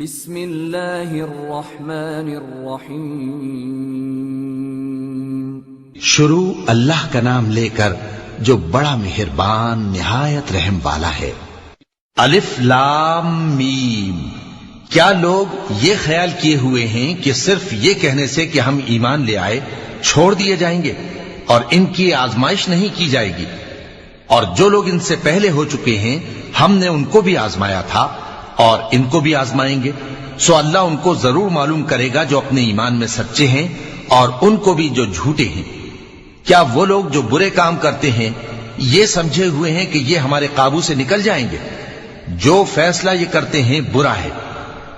بسم اللہ الرحمن الرحیم۔ شروع اللہ کا نام لے کر جو بڑا مہربان نہایت رحم والا ہے۔ الف لام میم۔ کیا لوگ یہ خیال کیے ہوئے ہیں کہ صرف یہ کہنے سے کہ ہم ایمان لے آئے چھوڑ دیے جائیں گے اور ان کی آزمائش نہیں کی جائے گی؟ اور جو لوگ ان سے پہلے ہو چکے ہیں ہم نے ان کو بھی آزمایا تھا اور ان کو بھی آزمائیں گے، سو اللہ ان کو ضرور معلوم کرے گا جو اپنے ایمان میں سچے ہیں اور ان کو بھی جو جھوٹے ہیں۔ کیا وہ لوگ جو برے کام کرتے ہیں یہ سمجھے ہوئے ہیں کہ یہ ہمارے قابو سے نکل جائیں گے؟ جو فیصلہ یہ کرتے ہیں برا ہے۔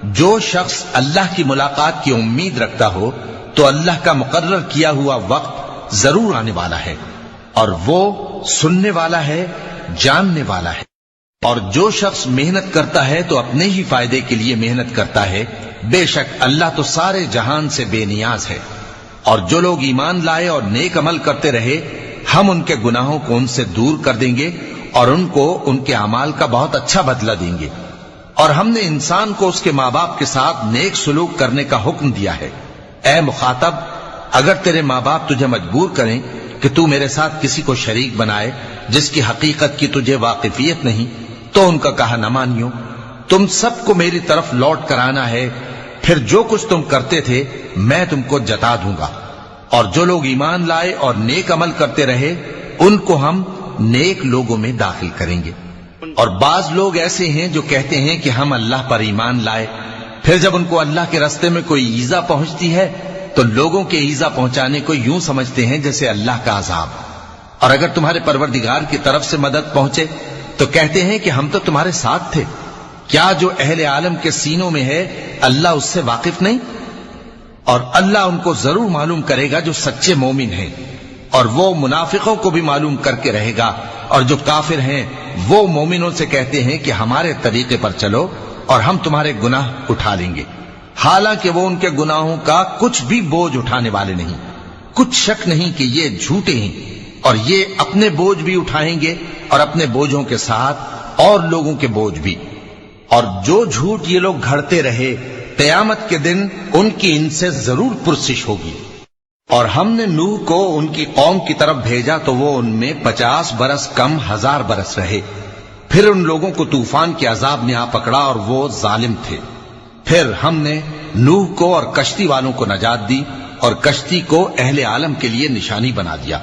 جو شخص اللہ کی ملاقات کی امید رکھتا ہو تو اللہ کا مقرر کیا ہوا وقت ضرور آنے والا ہے، اور وہ سننے والا ہے، جاننے والا ہے۔ اور جو شخص محنت کرتا ہے تو اپنے ہی فائدے کے لیے محنت کرتا ہے، بے شک اللہ تو سارے جہان سے بے نیاز ہے۔ اور جو لوگ ایمان لائے اور نیک عمل کرتے رہے ہم ان کے گناہوں کو ان سے دور کر دیں گے اور ان کو ان کے اعمال کا بہت اچھا بدلہ دیں گے۔ اور ہم نے انسان کو اس کے ماں باپ کے ساتھ نیک سلوک کرنے کا حکم دیا ہے۔ اے مخاطب، اگر تیرے ماں باپ تجھے مجبور کریں کہ تو میرے ساتھ کسی کو شریک بنائے جس کی حقیقت کی تجھے واقفیت نہیں تو ان کا کہا نہ مانیو۔ تم سب کو میری طرف لوٹ کر آنا ہے، پھر جو کچھ تم کرتے تھے میں تم کو جتا دوں گا۔ اور جو لوگ ایمان لائے اور نیک عمل کرتے رہے ان کو ہم نیک لوگوں میں داخل کریں گے۔ اور بعض لوگ ایسے ہیں جو کہتے ہیں کہ ہم اللہ پر ایمان لائے، پھر جب ان کو اللہ کے راستے میں کوئی ایذا پہنچتی ہے تو لوگوں کے ایذا پہنچانے کو یوں سمجھتے ہیں جیسے اللہ کا عذاب۔ اور اگر تمہارے پروردگار کی طرف سے مدد پہنچے تو کہتے ہیں کہ ہم تو تمہارے ساتھ تھے۔ کیا جو اہل عالم کے سینوں میں ہے اللہ اس سے واقف نہیں؟ اور اللہ ان کو ضرور معلوم کرے گا جو سچے مومن ہیں، اور وہ منافقوں کو بھی معلوم کر کے رہے گا۔ اور جو کافر ہیں وہ مومنوں سے کہتے ہیں کہ ہمارے طریقے پر چلو اور ہم تمہارے گناہ اٹھا لیں گے، حالانکہ وہ ان کے گناہوں کا کچھ بھی بوجھ اٹھانے والے نہیں۔ کچھ شک نہیں کہ یہ جھوٹے ہیں، اور یہ اپنے بوجھ بھی اٹھائیں گے اور اپنے بوجھوں کے ساتھ اور لوگوں کے بوجھ بھی۔ اور جو جھوٹ یہ لوگ گھڑتے رہے قیامت کے دن ان کی ان سے ضرور پرسش ہوگی۔ اور ہم نے نوح کو ان کی قوم کی طرف بھیجا تو وہ ان میں 50 برس کم 1000 برس رہے۔ پھر ان لوگوں کو طوفان کے عذاب نے آ پکڑا اور وہ ظالم تھے۔ پھر ہم نے نوح کو اور کشتی والوں کو نجات دی اور کشتی کو اہل عالم کے لیے نشانی بنا دیا۔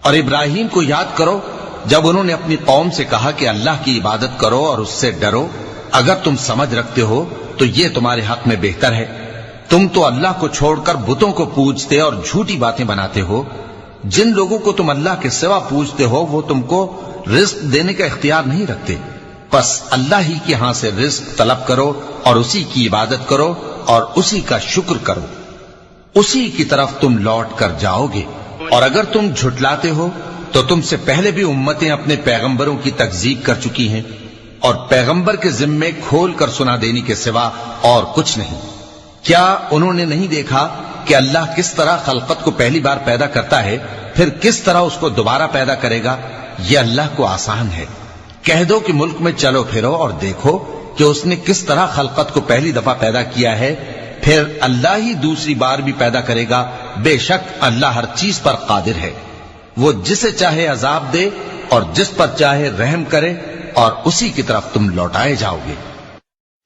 اور ابراہیم کو یاد کرو جب انہوں نے اپنی قوم سے کہا کہ اللہ کی عبادت کرو اور اس سے ڈرو، اگر تم سمجھ رکھتے ہو تو یہ تمہارے حق میں بہتر ہے۔ تم تو اللہ کو چھوڑ کر بتوں کو پوجتے اور جھوٹی باتیں بناتے ہو۔ جن لوگوں کو تم اللہ کے سوا پوجتے ہو وہ تم کو رزق دینے کا اختیار نہیں رکھتے، بس اللہ ہی کے ہاں سے رزق طلب کرو اور اسی کی عبادت کرو اور اسی کا شکر کرو، اسی کی طرف تم لوٹ کر جاؤ گے۔ اور اگر تم جھٹلاتے ہو تو تم سے پہلے بھی امتیں اپنے پیغمبروں کی تکذیب کر چکی ہیں، اور پیغمبر کے ذمے کھول کر سنا دینے کے سوا اور کچھ نہیں۔ کیا انہوں نے نہیں دیکھا کہ اللہ کس طرح خلقت کو پہلی بار پیدا کرتا ہے پھر کس طرح اس کو دوبارہ پیدا کرے گا؟ یہ اللہ کو آسان ہے۔ کہہ دو کہ ملک میں چلو پھرو اور دیکھو کہ اس نے کس طرح خلقت کو پہلی دفعہ پیدا کیا ہے، پھر اللہ ہی دوسری بار بھی پیدا کرے گا۔ بے شک اللہ ہر چیز پر قادر ہے۔ وہ جسے چاہے عذاب دے اور جس پر چاہے رحم کرے، اور اسی کی طرف تم لوٹائے جاؤ گے۔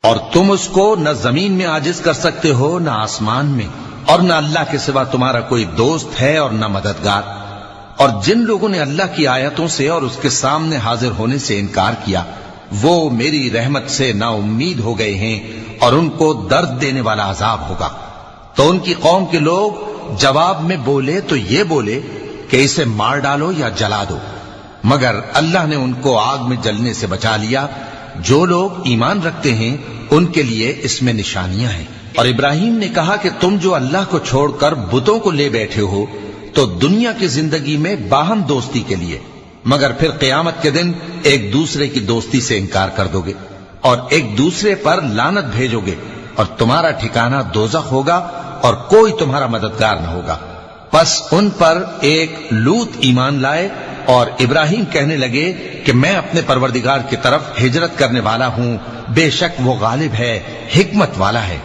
اور تم اس کو نہ زمین میں عاجز کر سکتے ہو نہ آسمان میں، اور نہ اللہ کے سوا تمہارا کوئی دوست ہے اور نہ مددگار۔ اور جن لوگوں نے اللہ کی آیتوں سے اور اس کے سامنے حاضر ہونے سے انکار کیا وہ میری رحمت سے نا امید ہو گئے ہیں، اور ان کو درد دینے والا عذاب ہوگا۔ تو ان کی قوم کے لوگ جواب میں بولے تو یہ بولے کہ اسے مار ڈالو یا جلا دو، مگر اللہ نے ان کو آگ میں جلنے سے بچا لیا۔ جو لوگ ایمان رکھتے ہیں ان کے لیے اس میں نشانیاں ہیں۔ اور ابراہیم نے کہا کہ تم جو اللہ کو چھوڑ کر بتوں کو لے بیٹھے ہو تو دنیا کی زندگی میں باہم دوستی کے لیے، مگر پھر قیامت کے دن ایک دوسرے کی دوستی سے انکار کر دو گے اور ایک دوسرے پر لعنت بھیجو گے، اور تمہارا ٹھکانہ دوزخ ہوگا اور کوئی تمہارا مددگار نہ ہوگا۔ پس ان پر ایک لوط ایمان لائے اور ابراہیم کہنے لگے کہ میں اپنے پروردگار کی طرف ہجرت کرنے والا ہوں، بے شک وہ غالب ہے، حکمت والا ہے۔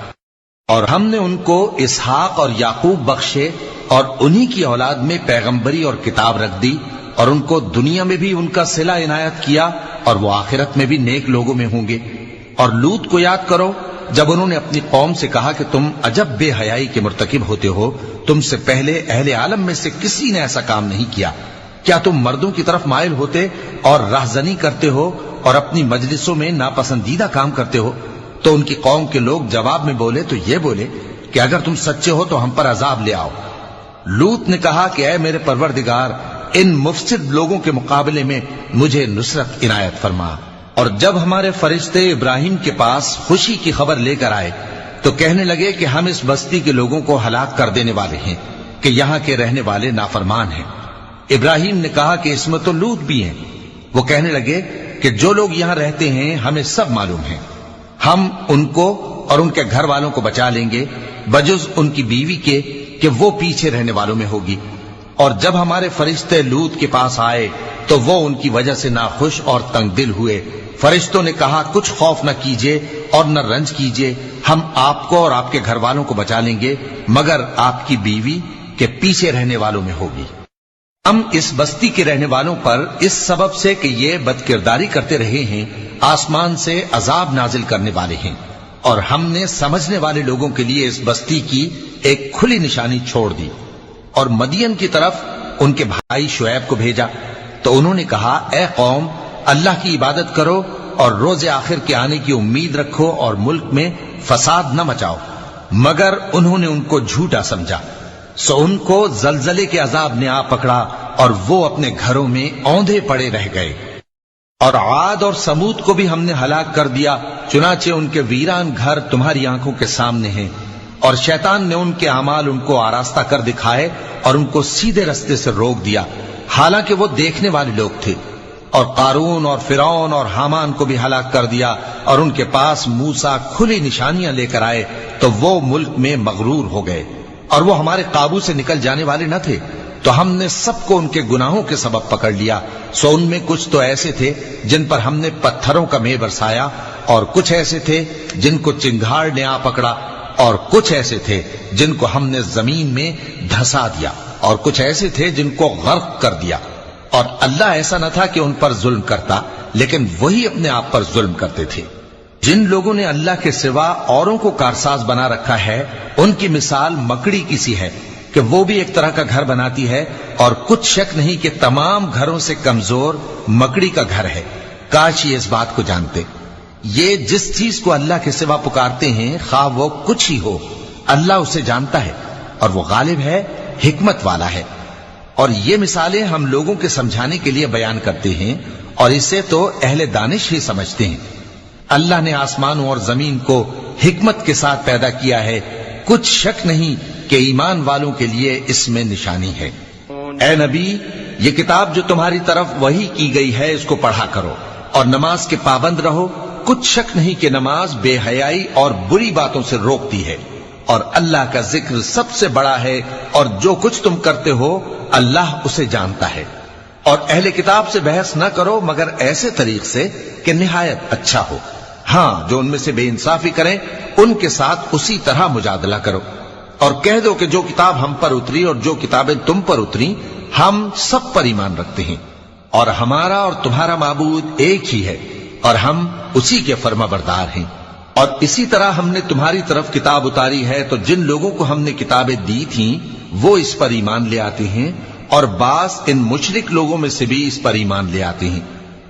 اور ہم نے ان کو اسحاق اور یعقوب بخشے اور انہی کی اولاد میں پیغمبری اور کتاب رکھ دی، اور ان کو دنیا میں بھی ان کا صلہ عنایت کیا اور وہ آخرت میں بھی نیک لوگوں میں ہوں گے۔ اور لوط کو یاد کرو جب انہوں نے اپنی قوم سے کہا کہ تم عجب بے حیائی کے مرتکب ہوتے ہو، تم سے پہلے اہل عالم میں سے کسی نے ایسا کام نہیں کیا، کیا تم مردوں کی طرف مائل ہوتے اور رہزنی کرتے ہو اور اپنی مجلسوں میں ناپسندیدہ کام کرتے ہو؟ تو ان کی قوم کے لوگ جواب میں بولے تو یہ بولے کہ اگر تم سچے ہو تو ہم پر عذاب لے آؤ۔ لوط نے کہا کہ اے میرے پروردگار، ان مفسد لوگوں کے مقابلے میں مجھے نصرت عنایت فرما۔ اور جب ہمارے فرشتے ابراہیم کے پاس خوشی کی خبر لے کر آئے تو کہنے لگے کہ ہم اس بستی کے لوگوں کو ہلاک کر دینے والے ہیں کہ یہاں کے رہنے والے نافرمان ہیں۔ ابراہیم نے کہا کہ اس میں تو لوط بھی ہیں۔ وہ کہنے لگے کہ جو لوگ یہاں رہتے ہیں ہمیں سب معلوم ہیں، ہم ان کو اور ان کے گھر والوں کو بچا لیں گے بجز ان کی بیوی کے کہ وہ پیچھے رہنے والوں میں ہوگی۔ اور جب ہمارے فرشتے لوط کے پاس آئے تو وہ ان کی وجہ سے ناخوش اور تنگ دل ہوئے۔ فرشتوں نے کہا کچھ خوف نہ کیجیے اور نہ رنج کیجیے، ہم آپ کو اور آپ کے گھر والوں کو بچا لیں گے مگر آپ کی بیوی کے پیچھے رہنے والوں میں ہوگی۔ ہم اس بستی کے رہنے والوں پر اس سبب سے کہ یہ بدکرداری کرتے رہے ہیں آسمان سے عذاب نازل کرنے والے ہیں، اور ہم نے سمجھنے والے لوگوں کے لیے اس بستی کی ایک کھلی نشانی چھوڑ دی۔ اور مدین کی طرف ان کے بھائی شعیب کو بھیجا تو انہوں نے کہا اے قوم، اللہ کی عبادت کرو اور روز آخر کے آنے کی امید رکھو اور ملک میں فساد نہ مچاؤ، مگر انہوں نے ان کو جھوٹا سمجھا، سو ان کو زلزلے کے عذاب نے آ پکڑا اور وہ اپنے گھروں میں اوندھے پڑے رہ گئے۔ اور عاد اور سمود کو بھی ہم نے ہلاک کر دیا، چنانچہ ان کے ویران گھر تمہاری آنکھوں کے سامنے ہیں، اور شیطان نے ان کے اعمال ان کو آراستہ کر دکھائے اور ان کو سیدھے رستے سے روک دیا، حالانکہ وہ دیکھنے والے لوگ تھے۔ اور قارون اور فرعون اور حامان کو بھی ہلاک کر دیا، اور ان کے پاس موسیٰ کھلی نشانیاں لے کر آئے تو وہ ملک میں مغرور ہو گئے، اور وہ ہمارے قابو سے نکل جانے والے نہ تھے، تو ہم نے سب کو ان کے گناہوں کے سبب پکڑ لیا۔ سو ان میں کچھ تو ایسے تھے جن پر ہم نے پتھروں کا مے برسایا، اور کچھ ایسے تھے جن کو چنگھاڑ نے آ پکڑا، اور کچھ ایسے تھے جن کو ہم نے زمین میں دھسا دیا، اور کچھ ایسے تھے جن کو غرق کر دیا۔ اور اللہ ایسا نہ تھا کہ ان پر ظلم کرتا، لیکن وہی اپنے آپ پر ظلم کرتے تھے۔ جن لوگوں نے اللہ کے سوا اوروں کو کارساز بنا رکھا ہے، ان کی مثال مکڑی کی سی ہے کہ وہ بھی ایک طرح کا گھر بناتی ہے، اور کچھ شک نہیں کہ تمام گھروں سے کمزور مکڑی کا گھر ہے۔ کاش یہ اس بات کو جانتے۔ یہ جس چیز کو اللہ کے سوا پکارتے ہیں خواہ وہ کچھ ہی ہو، اللہ اسے جانتا ہے اور وہ غالب ہے، حکمت والا ہے۔ اور یہ مثالیں ہم لوگوں کے سمجھانے کے لیے بیان کرتے ہیں، اور اسے تو اہل دانش ہی سمجھتے ہیں۔ اللہ نے آسمانوں اور زمین کو حکمت کے ساتھ پیدا کیا ہے، کچھ شک نہیں کہ ایمان والوں کے لیے اس میں نشانی ہے۔ اے نبی، یہ کتاب جو تمہاری طرف وحی کی گئی ہے اس کو پڑھا کرو، اور نماز کے پابند رہو، کچھ شک نہیں کہ نماز بے حیائی اور بری باتوں سے روکتی ہے، اور اللہ کا ذکر سب سے بڑا ہے، اور جو کچھ تم کرتے ہو اللہ اسے جانتا ہے۔ اور اہل کتاب سے بحث نہ کرو مگر ایسے طریق سے کہ نہایت اچھا ہو، ہاں جو ان میں سے بے انصافی کریں ان کے ساتھ اسی طرح مجادلہ کرو، اور کہہ دو کہ جو کتاب ہم پر اتری اور جو کتابیں تم پر اتری ہم سب پر ایمان رکھتے ہیں، اور ہمارا اور تمہارا معبود ایک ہی ہے، اور ہم اسی کے فرما بردار ہیں۔ اور اسی طرح ہم نے تمہاری طرف کتاب اتاری ہے تو جن لوگوں کو ہم نے کتابیں دی تھیں وہ اس پر ایمان لے آتے ہیں، اور بعض ان مشرک لوگوں میں سے بھی اس پر ایمان لے آتے ہیں،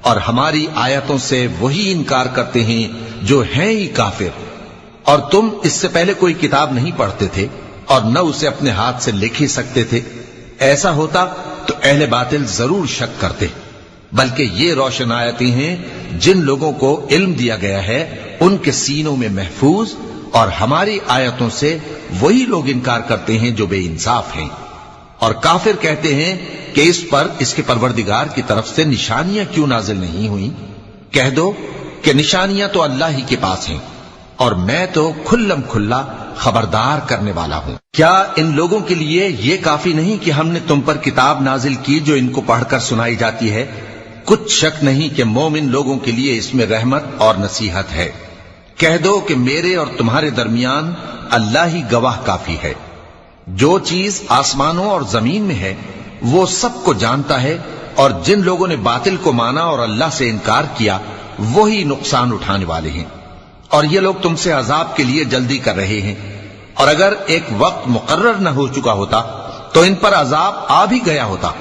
اور ہماری آیتوں سے وہی انکار کرتے ہیں جو ہیں ہی کافر۔ اور تم اس سے پہلے کوئی کتاب نہیں پڑھتے تھے اور نہ اسے اپنے ہاتھ سے لکھ ہی سکتے تھے، ایسا ہوتا تو اہل باطل ضرور شک کرتے، بلکہ یہ روشن آیتیں ہیں جن لوگوں کو علم دیا گیا ہے ان کے سینوں میں محفوظ، اور ہماری آیتوں سے وہی لوگ انکار کرتے ہیں جو بے انصاف ہیں۔ اور کافر کہتے ہیں کہ اس پر اس کے پروردگار کی طرف سے نشانیاں کیوں نازل نہیں ہوئیں؟ کہہ دو کہ نشانیاں تو اللہ ہی کے پاس ہیں، اور میں تو کھلم کھلا خبردار کرنے والا ہوں۔ کیا ان لوگوں کے لیے یہ کافی نہیں کہ ہم نے تم پر کتاب نازل کی جو ان کو پڑھ کر سنائی جاتی ہے؟ کچھ شک نہیں کہ مومن لوگوں کے لیے اس میں رحمت اور نصیحت ہے۔ کہہ دو کہ میرے اور تمہارے درمیان اللہ ہی گواہ کافی ہے۔ جو چیز آسمانوں اور زمین میں ہے وہ سب کو جانتا ہے، اور جن لوگوں نے باطل کو مانا اور اللہ سے انکار کیا وہی نقصان اٹھانے والے ہیں۔ اور یہ لوگ تم سے عذاب کے لیے جلدی کر رہے ہیں، اور اگر ایک وقت مقرر نہ ہو چکا ہوتا تو ان پر عذاب آ بھی گیا ہوتا،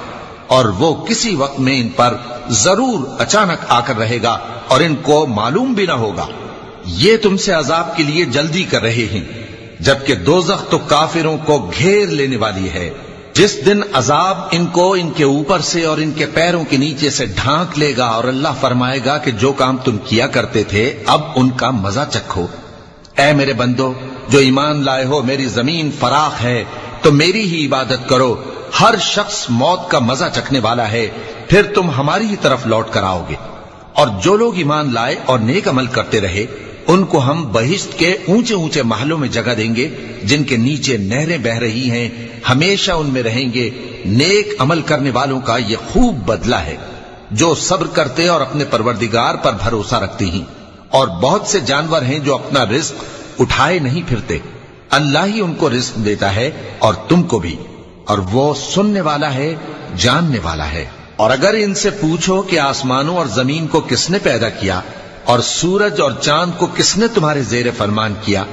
اور وہ کسی وقت میں ان پر ضرور اچانک آ کر رہے گا اور ان کو معلوم بھی نہ ہوگا۔ یہ تم سے عذاب کے لیے جلدی کر رہے ہیں، جبکہ دوزخ تو کافروں کو گھیر لینے والی ہے۔ جس دن عذاب ان کو ان کے اوپر سے اور ان کے پیروں کے نیچے سے ڈھانک لے گا، اور اللہ فرمائے گا کہ جو کام تم کیا کرتے تھے اب ان کا مزہ چکھو۔ اے میرے بندو جو ایمان لائے ہو، میری زمین فراخ ہے تو میری ہی عبادت کرو۔ ہر شخص موت کا مزہ چکھنے والا ہے، پھر تم ہماری ہی طرف لوٹ کر آؤ گے۔ اور جو لوگ ایمان لائے اور نیک عمل کرتے رہے ان کو ہم بہشت کے اونچے اونچے محلوں میں جگہ دیں گے جن کے نیچے نہریں بہ رہی ہیں، ہمیشہ ان میں رہیں گے۔ نیک عمل کرنے والوں کا یہ خوب بدلہ ہے جو صبر کرتے اور اپنے پروردگار پر بھروسہ رکھتے ہیں۔ اور بہت سے جانور ہیں جو اپنا رزق اٹھائے نہیں پھرتے، اللہ ہی ان کو رزق دیتا ہے اور تم کو بھی، اور وہ سننے والا ہے، جاننے والا ہے۔ اور اگر ان سے پوچھو کہ آسمانوں اور زمین کو کس نے پیدا کیا اور سورج اور چاند کو کس نے تمہارے زیر فرمان کیا،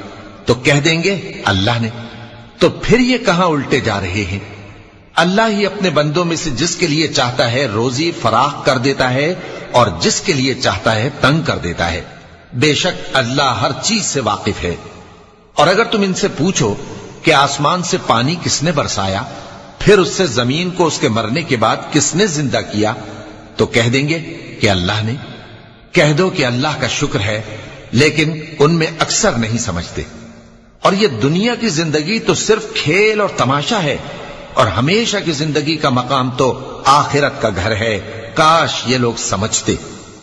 تو کہہ دیں گے اللہ نے۔ تو پھر یہ کہاں الٹے جا رہے ہیں؟ اللہ ہی اپنے بندوں میں سے جس کے لیے چاہتا ہے روزی فراخ کر دیتا ہے اور جس کے لیے چاہتا ہے تنگ کر دیتا ہے۔ بے شک اللہ ہر چیز سے واقف ہے۔ اور اگر تم ان سے پوچھو کہ آسمان سے پانی کس نے برسایا، پھر اس سے زمین کو اس کے مرنے کے بعد کس نے زندہ کیا، تو کہہ دیں گے کہ اللہ نے۔ کہہ دو کہ اللہ کا شکر ہے، لیکن ان میں اکثر نہیں سمجھتے۔ اور یہ دنیا کی زندگی تو صرف کھیل اور تماشا ہے، اور ہمیشہ کی زندگی کا مقام تو آخرت کا گھر ہے۔ کاش یہ لوگ سمجھتے۔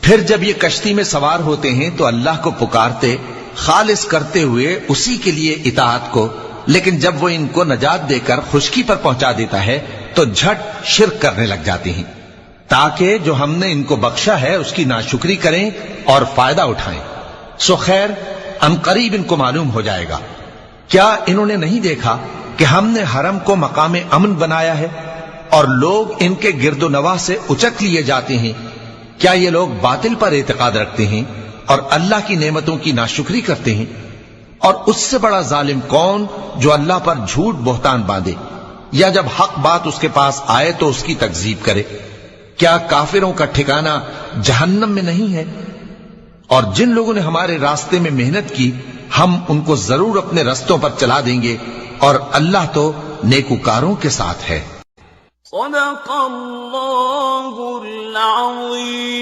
پھر جب یہ کشتی میں سوار ہوتے ہیں تو اللہ کو پکارتے، خالص کرتے ہوئے اسی کے لیے اطاعت کو، لیکن جب وہ ان کو نجات دے کر خشکی پر پہنچا دیتا ہے تو جھٹ شرک کرنے لگ جاتے ہیں، تاکہ جو ہم نے ان کو بخشا ہے اس کی ناشکری کریں اور فائدہ اٹھائیں۔ سو خیر عنقریب ان کو معلوم ہو جائے گا۔ کیا انہوں نے نہیں دیکھا کہ ہم نے حرم کو مقام امن بنایا ہے اور لوگ ان کے گرد و نواح سے اچک لیے جاتے ہیں؟ کیا یہ لوگ باطل پر اعتقاد رکھتے ہیں اور اللہ کی نعمتوں کی ناشکری کرتے ہیں؟ اور اس سے بڑا ظالم کون جو اللہ پر جھوٹ بہتان باندھے، یا جب حق بات اس کے پاس آئے تو اس کی تکذیب کرے؟ کیا کافروں کا ٹھکانہ جہنم میں نہیں ہے؟ اور جن لوگوں نے ہمارے راستے میں محنت کی ہم ان کو ضرور اپنے رستوں پر چلا دیں گے، اور اللہ تو نیکوکاروں کے ساتھ ہے۔ صدق اللہ العظیم۔